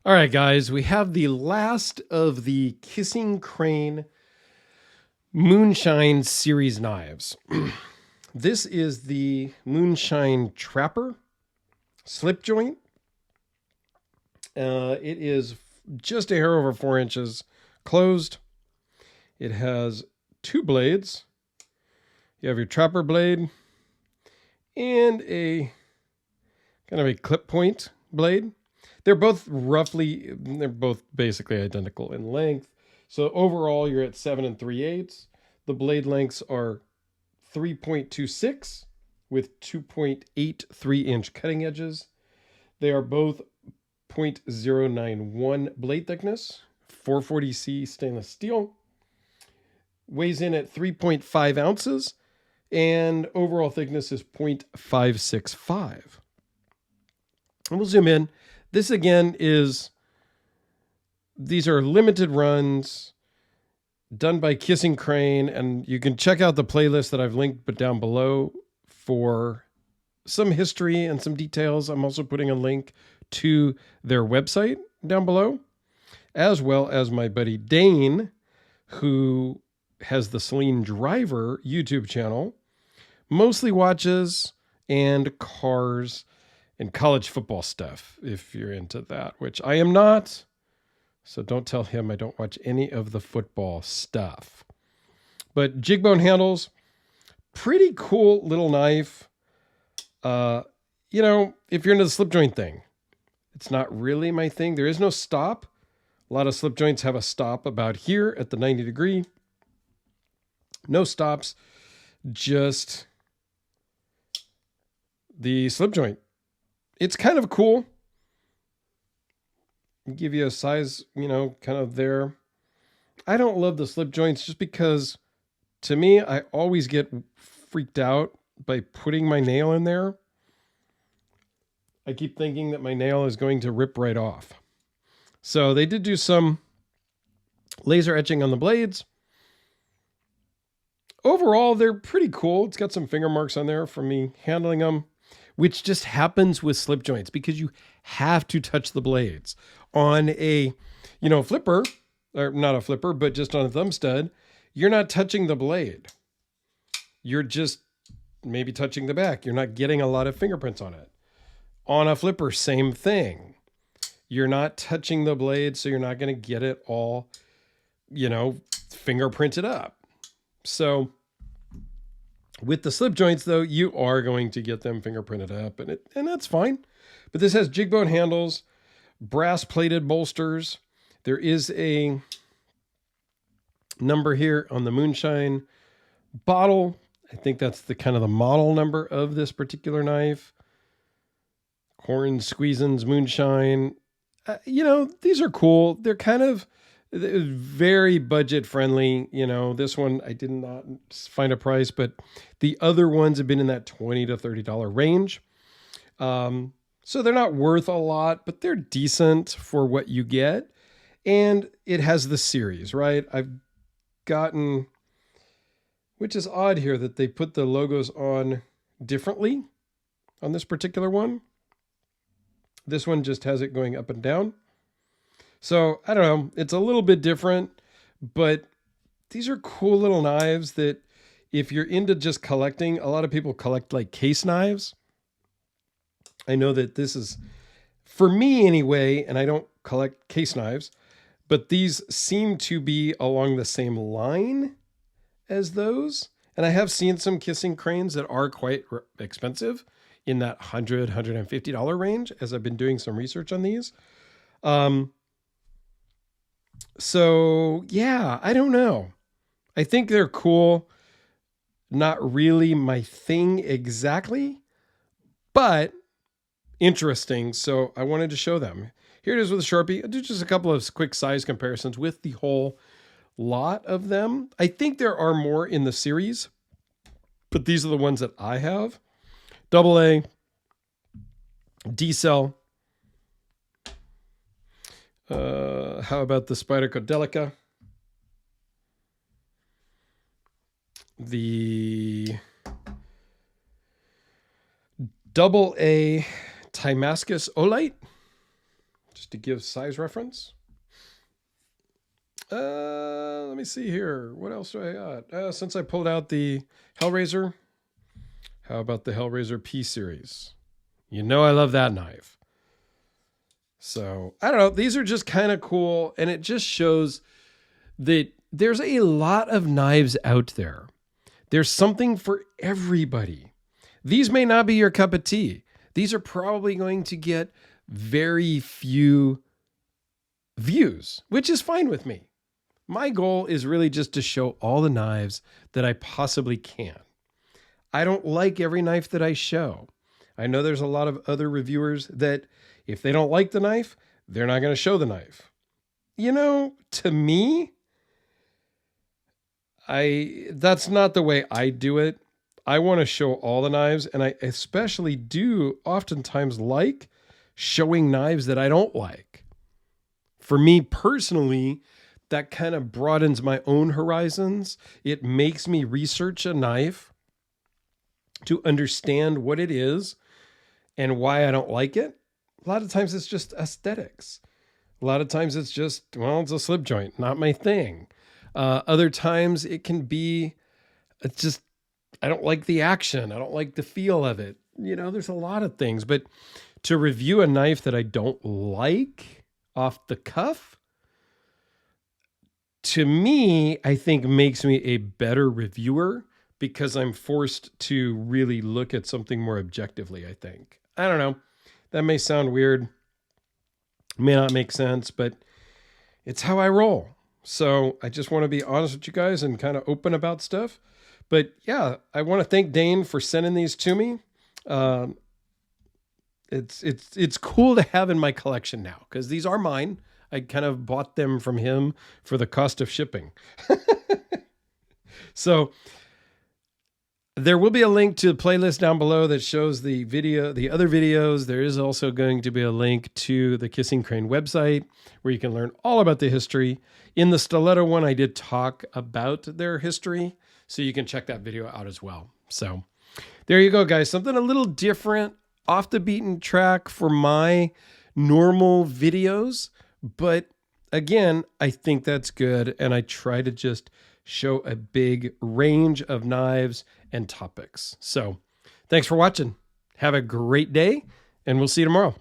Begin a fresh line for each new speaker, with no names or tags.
All right, guys, we have the last of the Kissing Crane Moonshine series knives. This is the Moonshine Trapper slip joint. It is just a hair over 4 inches closed. It has two blades. You have your trapper blade and a kind of a clip point blade. They're both basically identical in length. So overall, you're at 7 3/8. The blade lengths are 3.26 with 2.83 inch cutting edges. They are both 0.091 blade thickness, 440C stainless steel. Weighs in at 3.5 ounces, and overall thickness is 0.565. And we'll zoom in. This again these are limited runs done by Kissing Crane, and you can check out the playlist that I've linked but down below for some history and some details. I'm also putting a link to their website down below, as well as my buddy Dane, who has the Celine Driver YouTube channel, mostly watches and cars and college football stuff, if you're into that, which I am not. So don't tell him I don't watch any of the football stuff. But jig bone handles, pretty cool little knife. If you're into the slip joint thing, it's not really my thing. There is no stop. A lot of slip joints have a stop about here at the 90 degree. No stops, just the slip joint. It's kind of cool. Give you a size, kind of there. I don't love the slip joints just because, to me, I always get freaked out by putting my nail in there. I keep thinking that my nail is going to rip right off. So they did do some laser etching on the blades. Overall, they're pretty cool. It's got some finger marks on there from me handling them, which just happens with slip joints because you have to touch the blades. On a, flipper, or not a flipper, but just on a thumb stud, you're not touching the blade. You're just maybe touching the back. You're not getting a lot of fingerprints on it. On a flipper, same thing. You're not touching the blade, so you're not going to get it all, fingerprinted up. So with the slip joints, though, you are going to get them fingerprinted up, and that's fine. But this has jig bone handles, brass-plated bolsters. There is a number here on the Moonshine bottle. I think that's the kind of the model number of this particular knife. Corn Squeezins Moonshine. These are cool. They're kind of very budget friendly. This one I did not find a price, but the other ones have been in that $20 to $30 range. So they're not worth a lot, but they're decent for what you get. And it has the series, right? I've gotten, which is odd here that they put the logos on differently on this particular one. This one just has it going up and down. So I don't know. It's a little bit different, but these are cool little knives that if you're into just collecting, a lot of people collect like case knives. I know that this is, for me anyway, and I don't collect case knives, but these seem to be along the same line as those. And I have seen some Kissing Cranes that are quite expensive in that $100, $150 range as I've been doing some research on these. So yeah, I don't know. I think they're cool. Not really my thing exactly, but interesting. So I wanted to show them. Here it is with a Sharpie. I'll do just a couple of quick size comparisons with the whole lot of them. I think there are more in the series, but these are the ones that I have. AA, D-Cell. How about the Spyderco Delica? The AA Timascus Olite. just to give size reference. Let me see here. What else do I got? Since I pulled out the Hellraiser, how about the Hellraiser P series? You know I love that knife. So, I don't know. These are just kind of cool, and it just shows that there's a lot of knives out there. There's something for everybody. These may not be your cup of tea. These are probably going to get very few views, which is fine with me. My goal is really just to show all the knives that I possibly can. I don't like every knife that I show. I know there's a lot of other reviewers that if they don't like the knife, they're not going to show the knife. You know, to me, that's not the way I do it. I want to show all the knives, and I especially do oftentimes like showing knives that I don't like. For me personally, that kind of broadens my own horizons. It makes me research a knife to understand what it is and why I don't like it. A lot of times it's just aesthetics. A lot of times it's just, well, it's a slip joint, not my thing. Other times it can be, it's just, I don't like the action. I don't like the feel of it. You know, there's a lot of things, but to review a knife that I don't like off the cuff, to me, I think makes me a better reviewer because I'm forced to really look at something more objectively, I think. I don't know. That may sound weird. May not make sense, but it's how I roll. So I just want to be honest with you guys and kind of open about stuff. But yeah, I want to thank Dane for sending these to me. It's cool to have in my collection now because these are mine. I kind of bought them from him for the cost of shipping. So there will be a link to the playlist down below that shows the other videos. There is also going to be a link to the Kissing Crane website where you can learn all about the history. In the Stiletto one, I did talk about their history, so you can check that video out as well. So there you go, guys. Something a little different, off the beaten track for my normal videos. But again, I think that's good. And I try to just show a big range of knives and topics. So thanks for watching. Have a great day, and we'll see you tomorrow.